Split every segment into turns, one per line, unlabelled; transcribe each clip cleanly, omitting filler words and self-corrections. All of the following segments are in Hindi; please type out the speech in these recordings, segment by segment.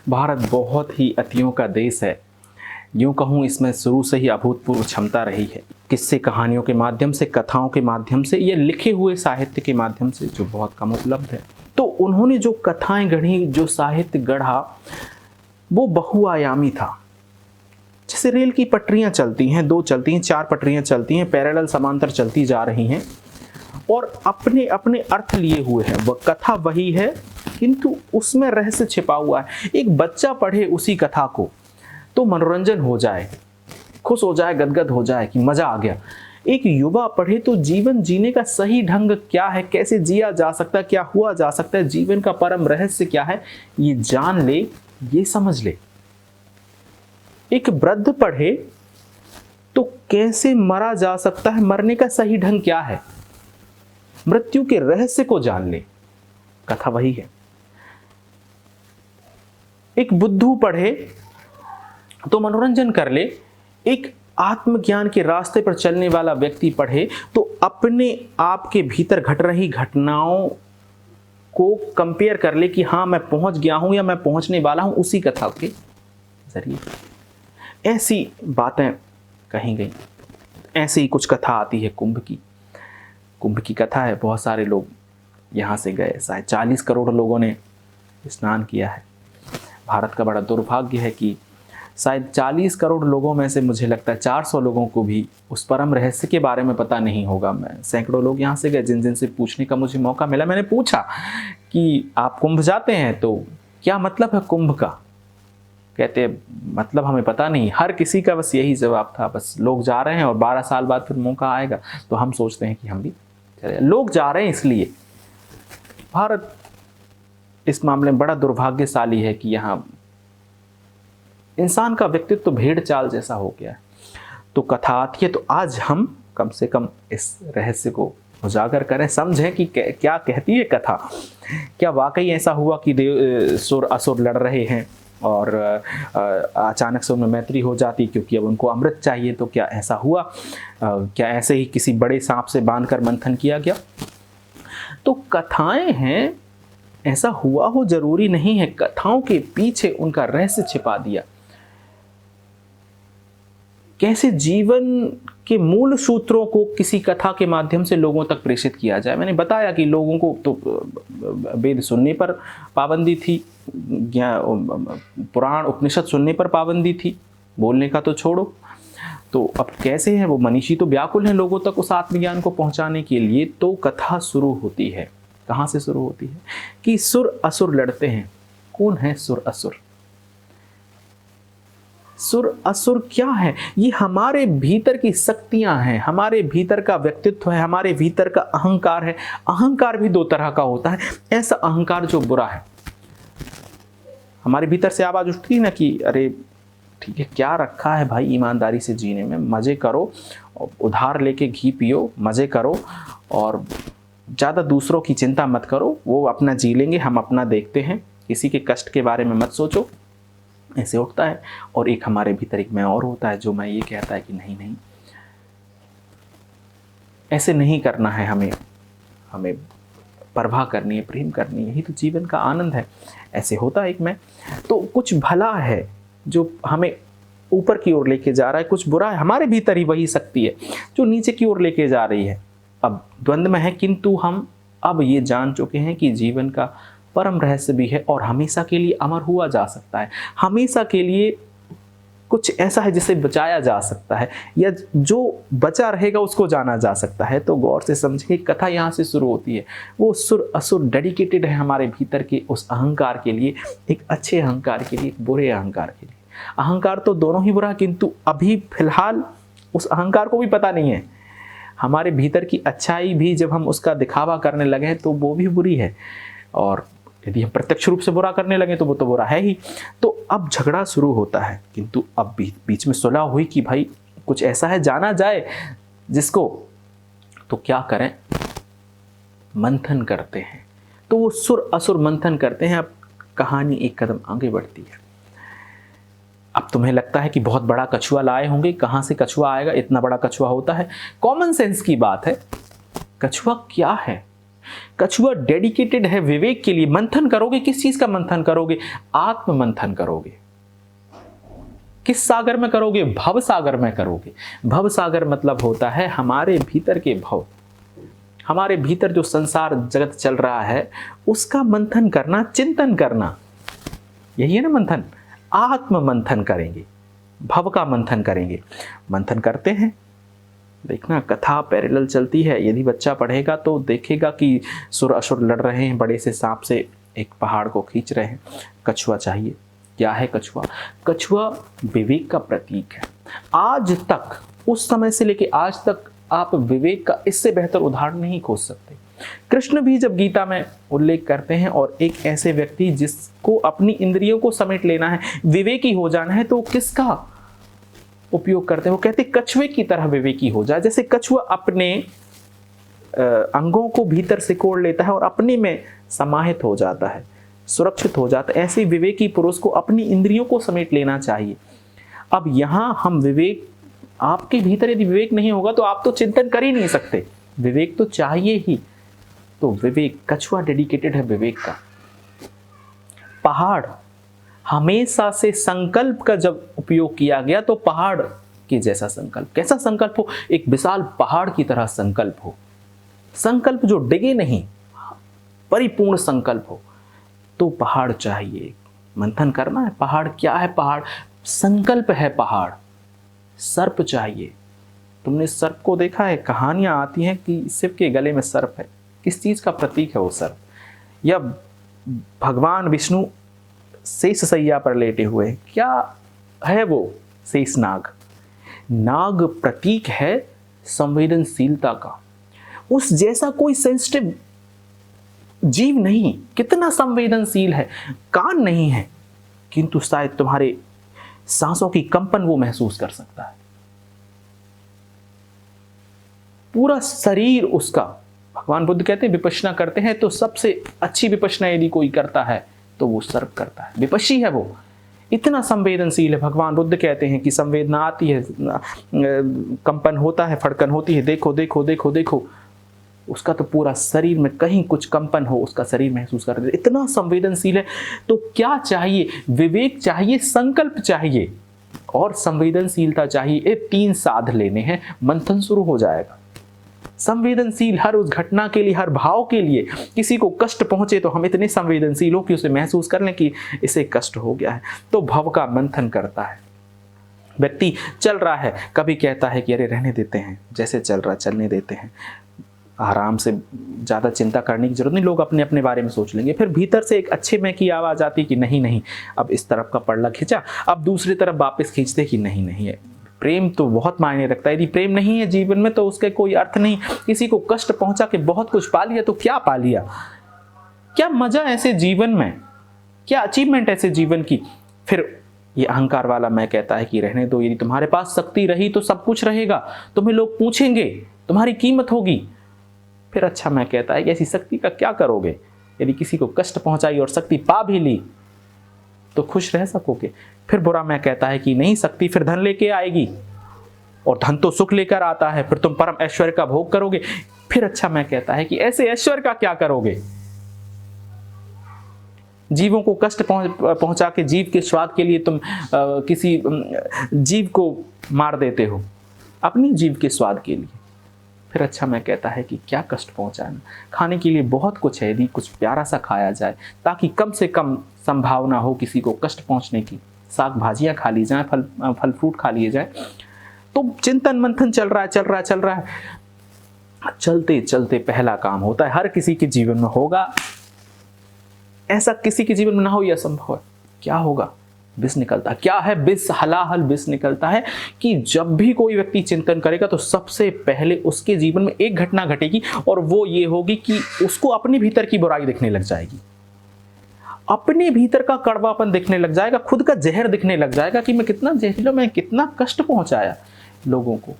भारत बहुत ही अतियों का देश है। यूँ कहूँ इसमें शुरू से ही अभूतपूर्व क्षमता रही है। किस्से कहानियों के माध्यम से, कथाओं के माध्यम से, या लिखे हुए साहित्य के माध्यम से, जो बहुत कम उपलब्ध है। तो उन्होंने जो कथाएं गढ़ी, जो साहित्य गढ़ा, वो बहुआयामी था। जैसे रेल की पटरियां चलती हैं, 2 चलती हैं, 4 पटरियां चलती हैं, पैरेलल समांतर चलती जा रही हैं और अपने अपने अर्थ लिए हुए हैं। वह कथा वही है किंतु उसमें रहस्य छिपा हुआ है। एक बच्चा पढ़े उसी कथा को तो मनोरंजन हो जाए, खुश हो जाए, गदगद हो जाए कि मजा आ गया। एक युवा पढ़े तो जीवन जीने का सही ढंग क्या है, कैसे जिया जा सकता है, क्या हुआ जा सकता है, जीवन का परम रहस्य क्या है, ये जान ले, ये समझ ले। एक वृद्ध पढ़े तो कैसे मरा जा सकता है, मरने का सही ढंग क्या है, मृत्यु के रहस्य को जान ले। कथा वही है। एक बुद्धू पढ़े तो मनोरंजन कर ले। एक आत्मज्ञान के रास्ते पर चलने वाला व्यक्ति पढ़े तो अपने आप के भीतर घट रही घटनाओं को कंपेयर कर ले कि हाँ, मैं पहुंच गया हूं या मैं पहुंचने वाला हूं उसी कथा के जरिए। ऐसी बातें कही गई। ऐसे ही कुछ कथा आती है कुंभ की। कुंभ की कथा है, बहुत सारे लोग यहां से गए, शायद 40 करोड़ लोगों ने स्नान किया है। भारत का बड़ा दुर्भाग्य है कि शायद 40 करोड़ लोगों में से मुझे लगता है 400 लोगों को भी उस परम रहस्य के बारे में पता नहीं होगा। मैं सैकड़ों लोग यहाँ से गए जिन से पूछने का मुझे मौका मिला। मैंने पूछा कि आप कुंभ जाते हैं तो क्या मतलब है कुंभ का? कहते मतलब हमें पता नहीं। हर किसी का बस यही जवाब था, बस लोग जा रहे हैं और 12 साल बाद फिर मौका आएगा तो हम सोचते हैं कि हम भी चले। लोग जा रहे हैं इसलिए। भारत इस मामले में बड़ा दुर्भाग्यशाली है कि यहाँ इंसान का व्यक्तित्व तो भेड़ चाल जैसा हो गया है। तो कथा आती है तो आज हम कम से कम इस रहस्य को उजागर करें, समझें कि क्या कहती है कथा। क्या वाकई ऐसा हुआ कि सुर असुर लड़ रहे हैं और अचानक से उनमें मैत्री हो जाती क्योंकि अब उनको अमृत चाहिए? तो क्या ऐसा हुआ? क्या ऐसे ही किसी बड़े सांप से बांधकर मंथन किया गया? तो कथाएं हैं, ऐसा हुआ हो जरूरी नहीं है। कथाओं के पीछे उनका रहस्य छिपा दिया। कैसे जीवन के मूल सूत्रों को किसी कथा के माध्यम से लोगों तक प्रेषित किया जाए। मैंने बताया कि लोगों को तो वेद सुनने पर पाबंदी थी, पुराण उपनिषद सुनने पर पाबंदी थी, बोलने का तो छोड़ो। तो अब कैसे हैं वो मनीषी तो व्याकुल हैं लोगों तक उस आत्मज्ञान को पहुंचाने के लिए। तो कथा शुरू होती है। कहाँ से शुरू होती है? कि सुर असुर लड़ते हैं। कौन है सुर असुर? सुर असुर क्या है? ये हमारे भीतर की शक्तियां हैं, हमारे भीतर का व्यक्तित्व है, हमारे भीतर का अहंकार है। अहंकार भी 2 तरह का होता है। ऐसा अहंकार जो बुरा है, हमारे भीतर से आवाज उठती है ना कि अरे ठीक है, क्या रखा है भाई ईमानदारी से जीने में, मजे करो, उधार लेके घी पियो, मजे करो और ज़्यादा दूसरों की चिंता मत करो, वो अपना जी लेंगे, हम अपना देखते हैं, किसी के कष्ट के बारे में मत सोचो। ऐसे उठता है। और एक हमारे भीतर एक मैं और होता है जो मैं ये कहता है कि नहीं नहीं, ऐसे नहीं करना है, हमें परवाह करनी है, प्रेम करनी है, यही तो जीवन का आनंद है। ऐसे होता है एक मैं। तो कुछ भला है जो हमें ऊपर की ओर लेके जा रहा है, कुछ बुरा है, हमारे भीतर ही वही शक्ति है जो नीचे की ओर लेके जा रही है। अब द्वंद्व में है किंतु हम अब ये जान चुके हैं कि जीवन का परम रहस्य भी है और हमेशा के लिए अमर हुआ जा सकता है। हमेशा के लिए कुछ ऐसा है जिसे बचाया जा सकता है, या जो बचा रहेगा उसको जाना जा सकता है। तो गौर से समझिए, कथा यहाँ से शुरू होती है। वो सुर असुर डेडिकेटेड है हमारे भीतर के उस अहंकार के लिए, एक अच्छे अहंकार के लिए, एक बुरे अहंकार के लिए। अहंकार तो दोनों ही बुरा, किंतु अभी फिलहाल उस अहंकार को भी पता नहीं है। हमारे भीतर की अच्छाई भी जब हम उसका दिखावा करने लगे तो वो भी बुरी है, और यदि हम प्रत्यक्ष रूप से बुरा करने लगे तो वो तो बुरा है ही। तो अब झगड़ा शुरू होता है, किंतु अब बीच में सुलह हुई कि भाई कुछ ऐसा है जाना जाए जिसको, तो क्या करें? मंथन करते हैं। तो वो सुर असुर मंथन करते हैं। अब कहानी एक कदम आगे बढ़ती है। अब तुम्हें लगता है कि बहुत बड़ा कछुआ लाए होंगे, कहां से कछुआ आएगा, इतना बड़ा कछुआ होता है? कॉमन सेंस की बात है। कछुआ क्या है? कछुआ डेडिकेटेड है विवेक के लिए। मंथन करोगे, किस चीज का मंथन करोगे? आत्म मंथन करोगे। किस सागर में करोगे? भव सागर में करोगे। भव सागर मतलब होता है हमारे भीतर के भव, हमारे भीतर जो संसार जगत चल रहा है उसका मंथन करना, चिंतन करना, यही है ना मंथन। आत्म मंथन करेंगे, भव का मंथन करेंगे। मंथन करते हैं, देखना कथा पैरेलल चलती है। यदि बच्चा पढ़ेगा तो देखेगा कि सुर असुर लड़ रहे हैं, बड़े से सांप से एक पहाड़ को खींच रहे हैं। कछुआ चाहिए। क्या है कछुआ? कछुआ विवेक का प्रतीक है। आज तक, उस समय से लेके आज तक आप विवेक का इससे बेहतर उदाहरण नहीं खोज सकते। कृष्ण भी जब गीता में उल्लेख करते हैं और एक ऐसे व्यक्ति जिसको अपनी इंद्रियों को समेट लेना है, विवेकी हो जाना है, तो किसका उपयोग करते हैं? वो कहते कछुए की तरह विवेकी हो जाए। जैसे कछुआ अपने अंगों को भीतर सिकोड़ लेता है और अपने में समाहित हो जाता है, सुरक्षित हो जाता है, ऐसे विवेकी पुरुष को अपनी इंद्रियों को समेट लेना चाहिए। अब यहां हम विवेक, आपके भीतर यदि विवेक नहीं होगा तो आप तो चिंतन कर ही नहीं सकते, विवेक तो चाहिए ही। तो विवेक, कछुआ डेडिकेटेड है विवेक का। पहाड़, हमेशा से संकल्प का जब उपयोग किया गया तो पहाड़ के जैसा संकल्प। कैसा संकल्प हो? एक विशाल पहाड़ की तरह संकल्प हो, संकल्प जो डिगे नहीं, परिपूर्ण संकल्प हो। तो पहाड़ चाहिए, मंथन करना है। पहाड़ क्या है? पहाड़ संकल्प है। पहाड़ सर्प चाहिए। तुमने सर्प को देखा है? कहानियां आती हैं कि शिव के गले में सर्प है। किस चीज का प्रतीक है वो सर्प? या भगवान विष्णु शेष सैया पर लेटे हुए, क्या है वो? शेष नाग। नाग प्रतीक है संवेदनशीलता का। उस जैसा कोई सेंसिटिव जीव नहीं। कितना संवेदनशील है, कान नहीं है किंतु शायद तुम्हारे सांसों की कंपन वो महसूस कर सकता है। पूरा शरीर उसका, भगवान बुद्ध कहते हैं विपश्यना करते हैं तो सबसे अच्छी विपश्यना यदि कोई करता है तो वो सर्प करता है, विपश्यी है वो। इतना संवेदनशील है। भगवान बुद्ध कहते हैं कि संवेदना आती है, कंपन होता है, फड़कन होती है, देखो देखो देखो देखो, उसका तो पूरा शरीर में कहीं कुछ कंपन हो उसका शरीर महसूस कर दे, इतना संवेदनशील है। तो क्या चाहिए? विवेक चाहिए, संकल्प चाहिए और संवेदनशीलता चाहिए। ये तीन साध लेने हैं, मंथन शुरू हो जाएगा। संवेदनशील हर उस घटना के लिए, हर भाव के लिए। किसी को कष्ट पहुंचे तो हम इतने संवेदनशील हो कि उसे महसूस कर लें कि इसे कष्ट हो गया है। तो भव का मंथन करता है व्यक्ति। चल रहा है, कभी कहता है कि अरे रहने देते हैं, जैसे चल रहा चलने देते हैं, आराम से, ज़्यादा चिंता करने की जरूरत नहीं, लोग अपने अपने बारे में सोच लेंगे। फिर भीतर से एक अच्छे में की आवाज़ आती कि नहीं नहीं, अब इस तरफ का पल्ला खींचा, अब दूसरी तरफ वापस खींचते कि नहीं नहीं है। प्रेम तो बहुत मायने रखता है। यदि प्रेम नहीं है जीवन में तो उसके कोई अर्थ नहीं। किसी को कष्ट पहुंचा के बहुत कुछ पा लिया तो क्या पा लिया? क्या मजा ऐसे जीवन में, क्या अचीवमेंट ऐसे जीवन की? फिर ये अहंकार वाला मैं कहता है कि रहने दो, यदि तुम्हारे पास शक्ति रही तो सब कुछ रहेगा, तुम्हें लोग पूछेंगे, तुम्हारी कीमत होगी। फिर अच्छा मैं कहता है कि ऐसी शक्ति का क्या करोगे? यदि किसी को कष्ट पहुंचाई और शक्ति पा भी ली तो खुश रह सकोगे। फिर बुरा मैं कहता है कि नहीं, शक्ति फिर धन लेके आएगी और धन तो सुख लेकर आता है, फिर तुम परम ऐश्वर्य का भोग करोगे। फिर अच्छा मैं कहता है कि ऐसे ऐश्वर्य का क्या करोगे? जीवों को कष्ट पहुंचा के जीव के स्वाद के लिए तुम किसी जीव को मार देते हो अपनी जीव के स्वाद के लिए। फिर अच्छा मैं कहता है कि क्या कष्ट पहुंचाना? खाने के लिए बहुत कुछ है, यदि कुछ प्यारा सा खाया जाए ताकि कम से कम संभावना हो किसी को कष्ट पहुंचने की, साग भाजियां खा ली जाए, फल फ्रूट खा लिए जाए। तो चिंतन मंथन चल रहा है, चल रहा है, चल रहा है। चलते चलते पहला काम होता है, हर किसी के जीवन में होगा, ऐसा किसी के जीवन में ना हो यह असंभव है। क्या होगा? विष निकलता है। क्या है विष? हलाहल विष निकलता है कि जब भी कोई व्यक्ति चिंतन करेगा तो सबसे पहले उसके जीवन में एक घटना घटेगी और वो ये होगी कि उसको अपने भीतर की बुराई दिखने लग जाएगी, अपने भीतर का कड़वापन दिखने लग जाएगा, खुद का जहर दिखने लग जाएगा कि मैं कितना जहरीला, मैं कितना कष्ट पहुंचाया लोगों को।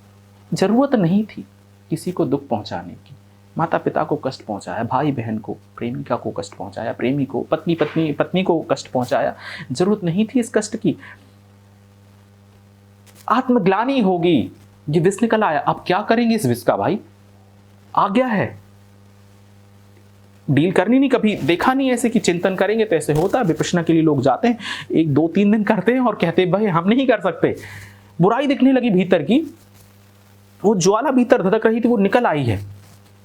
जरूरत नहीं थी किसी को दुख पहुंचाने की। माता पिता को कष्ट पहुंचाया, भाई बहन को, प्रेमिका को कष्ट पहुंचाया, प्रेमी को, पत्नी को कष्ट पहुंचाया। जरूरत नहीं थी इस कष्ट की। आत्मग्लानि होगी, ये विष निकल आया, अब क्या करेंगे इस विष का? भाई आ गया है, डील करनी नहीं, कभी देखा नहीं ऐसे कि चिंतन करेंगे तो ऐसे होता है। विपश्यना के लिए लोग जाते हैं, 1 2 3 दिन करते हैं और कहते हैं भाई हम नहीं कर सकते। बुराई दिखने लगी भीतर की, वो ज्वाला भीतर धधक रही थी वो निकल आई है,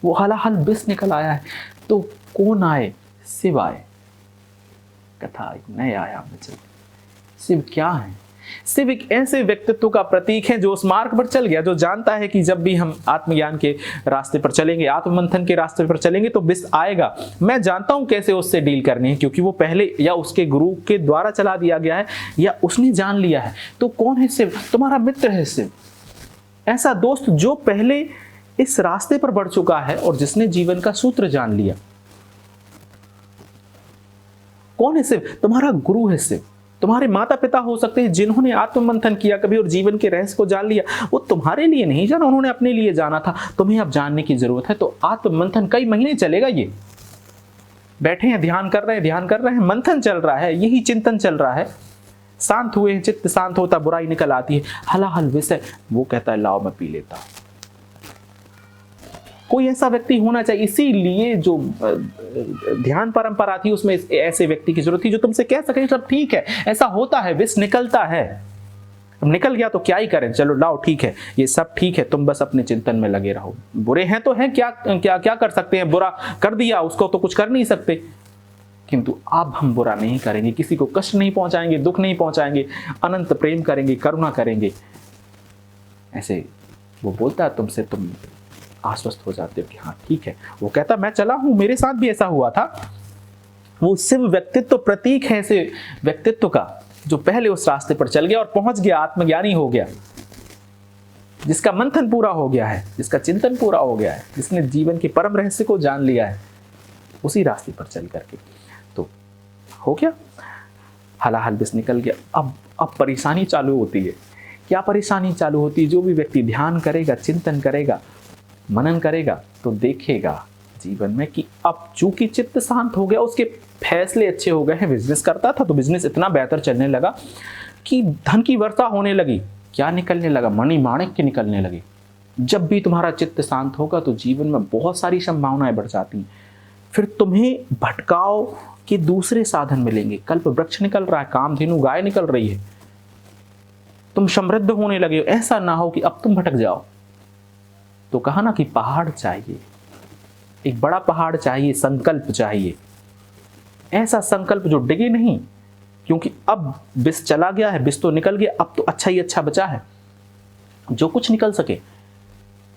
वो हलाहल विष निकल आया है। तो कौन आए? शिव आए। कथा एक नए आयाम में चल। शिव क्या है? शिव एक ऐसे व्यक्तित्व का प्रतीक है जो उस मार्ग पर चल गया, जो जानता है कि जब भी हम आत्मज्ञान के रास्ते पर चलेंगे, आत्ममंथन के रास्ते पर चलेंगे तो विष आएगा। मैं जानता हूं कैसे उससे डील करनी है, क्योंकि वो पहले या उसके गुरु के द्वारा चला दिया गया है या उसने जान लिया है। तो कौन है शिव? तुम्हारा मित्र है शिव, ऐसा दोस्त जो पहले इस रास्ते पर बढ़ चुका है और जिसने जीवन का सूत्र जान लिया। कौन है शिव? तुम्हारा गुरु है शिव। तुम्हारे माता पिता हो सकते हैं जिन्होंने आत्ममंथन किया कभी और जीवन के रहस्य को जान लिया। वो तुम्हारे लिए नहीं जाना, उन्होंने अपने लिए जाना था, तुम्हें अब जानने की जरूरत है। तो आत्ममंथन कई महीने चलेगा। ये बैठे हैं, ध्यान कर रहे हैं, मंथन चल रहा है, यही चिंतन चल रहा है। शांत हुए, चित्त शांत होता, बुराई निकल आती है, हलाहल विषय, वो कहता है लाओ मैं पी लेता। कोई ऐसा व्यक्ति होना चाहिए। इसीलिए जो ध्यान परंपरा थी उसमें ऐसे व्यक्ति की जरूरत थी जो तुमसे कह सके सब ठीक है, ऐसा होता है, विष निकलता है। अब निकल गया तो क्या ही करें, चलो लाओ ठीक है, ये सब ठीक है, तुम बस अपने चिंतन में लगे रहो। बुरे हैं तो हैं, क्या क्या क्या कर सकते हैं, बुरा कर दिया उसको तो कुछ कर नहीं सकते। किंतु अब हम बुरा नहीं करेंगे, किसी को कष्ट नहीं पहुंचाएंगे, दुख नहीं पहुंचाएंगे, अनंत प्रेम करेंगे, करुणा करेंगे। ऐसे वो बोलता है तुमसे, तुम आश्वस्त हो जाते हो कि हाँ ठीक है। वो कहता मैं चला हूं, मेरे साथ भी ऐसा हुआ था। वो शिव व्यक्तित्व प्रतीक है ऐसे व्यक्तित्व का जो पहले उस रास्ते पर चल गया और पहुंच गया, आत्मज्ञानी हो गया, जिसका मंथन पूरा हो गया है, जिसका चिंतन पूरा हो गया है, जिसने जीवन के परम रहस्य को जान लिया है उसी रास्ते पर चल करके। तो हो गया, हलाहल विष निकल गया। अब परेशानी चालू होती है। क्या परेशानी चालू होती है? जो भी व्यक्ति ध्यान करेगा, चिंतन करेगा, मनन करेगा तो देखेगा जीवन में कि अब चूंकि चित्त शांत हो गया, उसके फैसले अच्छे हो गए हैं। बिजनेस करता था तो बिजनेस इतना बेहतर चलने लगा कि धन की वर्षा होने लगी। क्या निकलने लगा? मणि माणिक के निकलने लगे। जब भी तुम्हारा चित्त शांत होगा तो जीवन में बहुत सारी संभावनाएं बढ़ जाती हैं। फिर तुम्हें भटकाव के दूसरे साधन मिलेंगे। कल्प वृक्ष निकल रहा है, कामधेनु गाय निकल रही है, तुम समृद्ध होने लगे हो। ऐसा ना हो कि अब तुम भटक जाओ। तो कहा ना कि पहाड़ चाहिए, एक बड़ा पहाड़ चाहिए, संकल्प चाहिए। ऐसा संकल्प जो डिगे नहीं, क्योंकि अब विष चला गया है, विष तो निकल गया, अब तो अच्छा ही अच्छा बचा है जो कुछ निकल सके।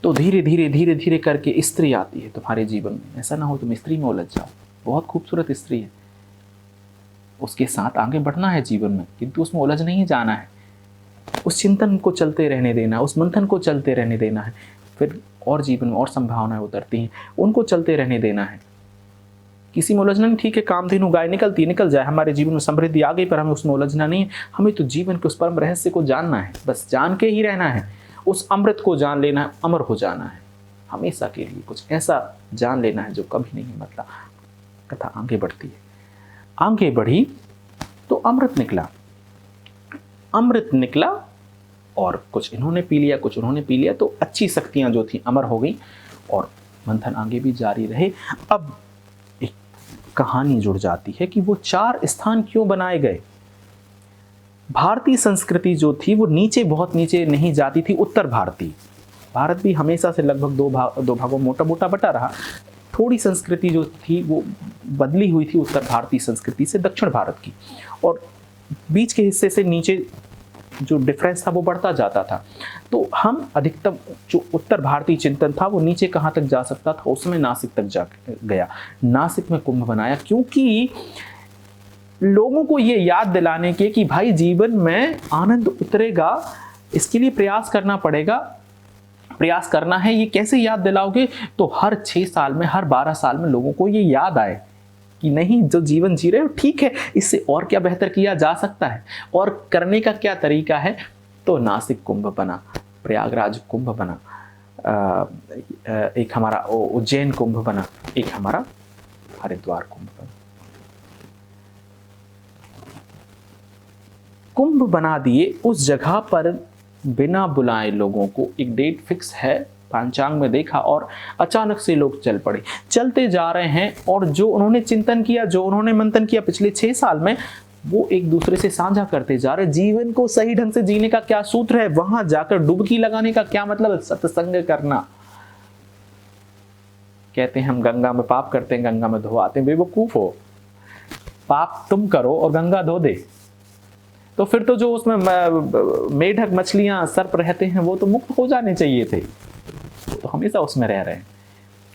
तो धीरे धीरे धीरे धीरे करके स्त्री आती है तुम्हारे जीवन में। ऐसा ना हो तुम स्त्री में उलझ जाओ। बहुत खूबसूरत स्त्री है, उसके साथ आगे बढ़ना है जीवन में, किंतु उसमें उलझ नहीं जाना है। उस चिंतन को चलते रहने देना, उस मंथन को चलते रहने देना है। फिर और जीवन में और संभावनाएं उतरती हैं, उनको चलते रहने देना है। किसी में उलझना नहीं, ठीक है कामधेनु गाय निकलती है, निकल जाए, हमारे जीवन में समृद्धि आ गई, पर हमें उसमें उलझना नहीं है। हमें तो जीवन के उस परम रहस्य को जानना है, बस जान के ही रहना है। उस अमृत को जान लेना है, अमर हो जाना है हमेशा के लिए। कुछ ऐसा जान लेना है जो कभी नहीं मरता। कथा आगे बढ़ती है, आगे बढ़ी तो अमृत निकला। अमृत निकला और कुछ इन्होंने पी लिया, कुछ उन्होंने पी लिया, तो अच्छी शक्तियां जो थी अमर हो गई और मंथन आगे भी जारी रहे। अब एक कहानी जुड़ जाती है कि वो 4 स्थान क्यों बनाए गए। भारतीय संस्कृति जो थी वो नीचे, बहुत नीचे नहीं जाती थी। उत्तर भारतीय, भारत भी हमेशा से लगभग दो भागों मोटा मोटा बटा रहा। थोड़ी संस्कृति जो थी वो बदली हुई थी उत्तर भारतीय संस्कृति से दक्षिण भारत की, और बीच के हिस्से से नीचे जो डिफरेंस था वो बढ़ता जाता था। तो हम अधिकतम जो उत्तर भारतीय चिंतन था वो नीचे कहाँ तक जा सकता था, उसमें नासिक तक जा गया। नासिक में कुंभ बनाया, क्योंकि लोगों को ये याद दिलाने के कि भाई जीवन में आनंद उतरेगा, इसके लिए प्रयास करना पड़ेगा। प्रयास करना है, ये कैसे याद दिलाओगे? तो हर 6 साल में, हर 12 साल में लोगों को ये याद आए कि नहीं, जो जीवन जी रहे हो ठीक है, इससे और क्या बेहतर किया जा सकता है और करने का क्या तरीका है। तो नासिक कुंभ बना, प्रयागराज कुंभ बना, एक हमारा उज्जैन कुंभ बना, एक हमारा हरिद्वार कुंभ बना। कुंभ बना दिए उस जगह पर बिना बुलाए लोगों को। एक डेट फिक्स है पंचांग में देखा और अचानक से लोग चल पड़े, चलते जा रहे हैं और जो उन्होंने चिंतन किया, जो उन्होंने मंथन किया पिछले 6 साल में, वो एक दूसरे से साझा करते जा रहे। जीवन को सही ढंग से जीने का क्या सूत्र है, वहां जाकर डुबकी लगाने का क्या मतलब है, सत्संग करना। कहते हैं हम गंगा में पाप करते हैं, गंगा में धो आते हैं। बेवकूफ हो, पाप तुम करो और गंगा धो दे, तो फिर तो जो उसमें मेढक मछलियां सर्प रहते हैं वो तो मुक्त हो जाने चाहिए थे, तो हमेशा उसमें रह रहे हैं।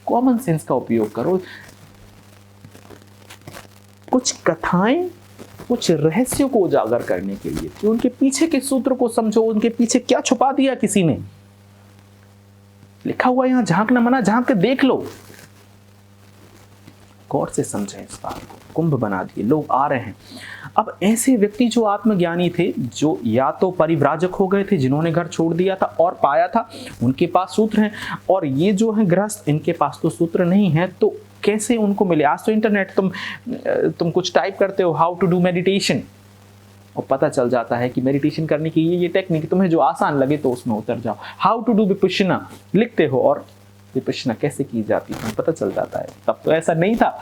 कॉमन सेंस का उपयोग करो। कुछ कथाएं कुछ रहस्यों को उजागर करने के लिए कि उनके पीछे के सूत्र को समझो, उनके पीछे क्या छुपा दिया किसी ने। लिखा हुआ यहां झांकना मना, झांक के देख लो, गौर से समझें इस बात को। कुंभ बना दिए, लोग आ रहे हैं। अब ऐसे व्यक्ति जो आत्मज्ञानी थे, जो या तो परिव्राजक हो गए थे, जिन्होंने घर छोड़ दिया था और पाया था, उनके पास सूत्र हैं, और ये जो है गृहस्थ, इनके पास तो सूत्र नहीं है, तो कैसे उनको मिले। आज तो इंटरनेट, तुम कुछ टाइप करते हो हाउ टू डू मेडिटेशन और पता चल जाता है कि मेडिटेशन करने की ये टेक्निक, तुम्हें जो आसान लगे तो उसमें उतर जाओ। हाउ टू डू विपश्यना लिखते हो और विपश्यना कैसे की जाती है पता चल जाता है। तब तो ऐसा नहीं था,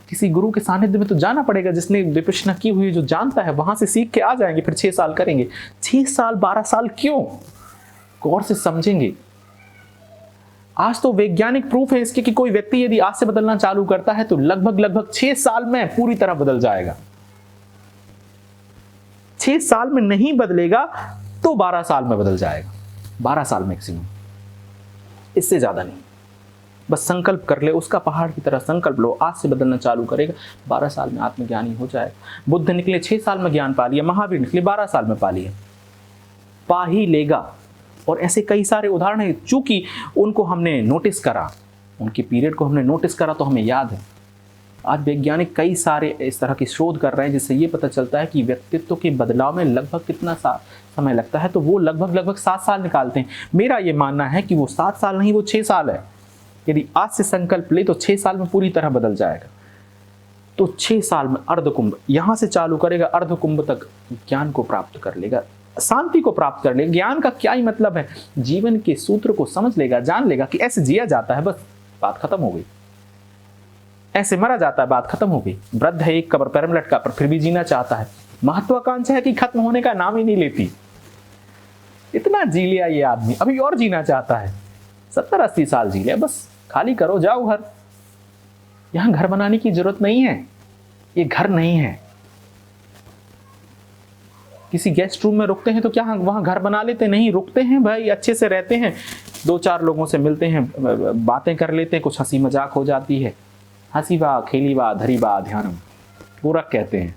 किसी गुरु के सानिध्य में तो जाना पड़ेगा, जिसने विपश्यना की हुई, जो जानता है, वहां से सीख के आ जाएंगे, फिर 6 साल करेंगे। 6 साल 12 साल क्यों, गौर से समझेंगे। आज तो वैज्ञानिक प्रूफ है इसके कि कोई व्यक्ति यदि आज से बदलना चालू करता है तो लगभग 6 साल में पूरी तरह बदल जाएगा। 6 साल में नहीं बदलेगा तो 12 साल में बदल जाएगा, 12 साल मैक्सिमम, इससे ज्यादा नहीं। बस संकल्प कर ले, उसका पहाड़ की तरह संकल्प लो, आज से बदलना चालू करेगा, 12 साल में आत्मज्ञानी हो जाएगा। बुद्ध निकले 6 साल में ज्ञान पा लिया, महावीर निकले 12 साल में पा लिया, पा ही लेगा। और ऐसे कई सारे उदाहरण हैं, चूंकि उनको हमने नोटिस करा, उनके पीरियड को हमने नोटिस करा तो हमें याद है। आज वैज्ञानिक कई सारे इस तरह के शोध कर रहे हैं जिससे ये पता चलता है कि व्यक्तित्व के बदलाव में लगभग कितना समय लगता है, तो वो लगभग 7 साल निकालते हैं। मेरा ये मानना है कि वो 7 साल नहीं, वो 6 साल है। यदि आज से संकल्प ले तो 6 साल में पूरी तरह बदल जाएगा। तो 6 साल में अर्धकुंभ यहां से चालू करेगा, अर्धकुंभ तक ज्ञान को प्राप्त कर लेगा, शांति को प्राप्त कर लेगा। ज्ञान का क्या ही मतलब है, जीवन के सूत्र को समझ लेगा, जान लेगा कि ऐसे जिया जाता है, बस बात खत्म हो गई। ऐसे मरा जाता है, बात खत्म हो गई। वृद्ध है, एक कब्र पैर में लटका, पर फिर भी जीना चाहता है। महत्वाकांक्षा है कि खत्म होने का नाम ही नहीं लेती। इतना जी लिया ये आदमी, अभी और जीना चाहता है। 70-80 साल जी लिया, बस खाली करो, जाओ घर। यहां घर बनाने की जरूरत नहीं है, ये घर नहीं है। किसी गेस्ट रूम में रुकते हैं तो क्या वहां घर बना लेते? नहीं, रुकते हैं भाई, अच्छे से रहते हैं, 2-4 लोगों से मिलते हैं, बातें कर लेते हैं, कुछ हंसी मजाक हो जाती है। हंसी बा खेली बा धरी बा ध्यानम, पूरक कहते हैं।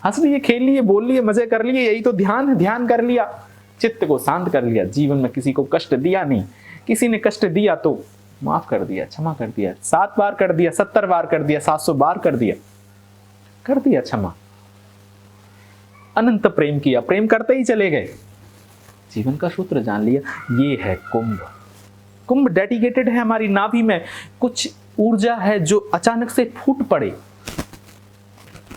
हंस लिए, खेल लिए, बोल लिए, मजे कर लिए, यही तो ध्यान है। ध्यान कर लिया, चित्त को शांत कर लिया, जीवन में किसी को कष्ट दिया नहीं। किसी ने कष्ट दिया तो माफ कर दिया, क्षमा कर दिया, 7 बार कर दिया, 70 बार कर दिया, 700 बार कर दिया क्षमा। अनंत प्रेम किया, प्रेम करते ही चले गए। जीवन का सूत्र जान लिया। ये है कुंभ। कुंभ डेडिकेटेड है, हमारी नाभि में कुछ ऊर्जा है जो अचानक से फूट पड़े।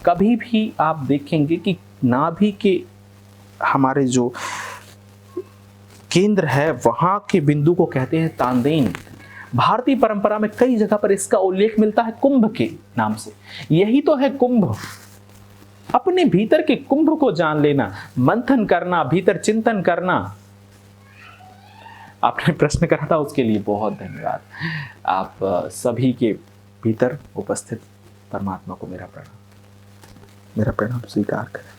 कभी भी आप देखेंगे कि नाभि के हमारे जो केंद्र है वहां के बिंदु को कहते हैं तांदेन। भारतीय परंपरा में कई जगह पर इसका उल्लेख मिलता है कुंभ के नाम से। यही तो है कुंभ। अपने भीतर के कुंभ को जान लेना, मंथन करना, भीतर चिंतन करना। आपने प्रश्न करा था, उसके लिए बहुत धन्यवाद। आप सभी के भीतर उपस्थित परमात्मा को मेरा प्रणाम स्वीकार करें।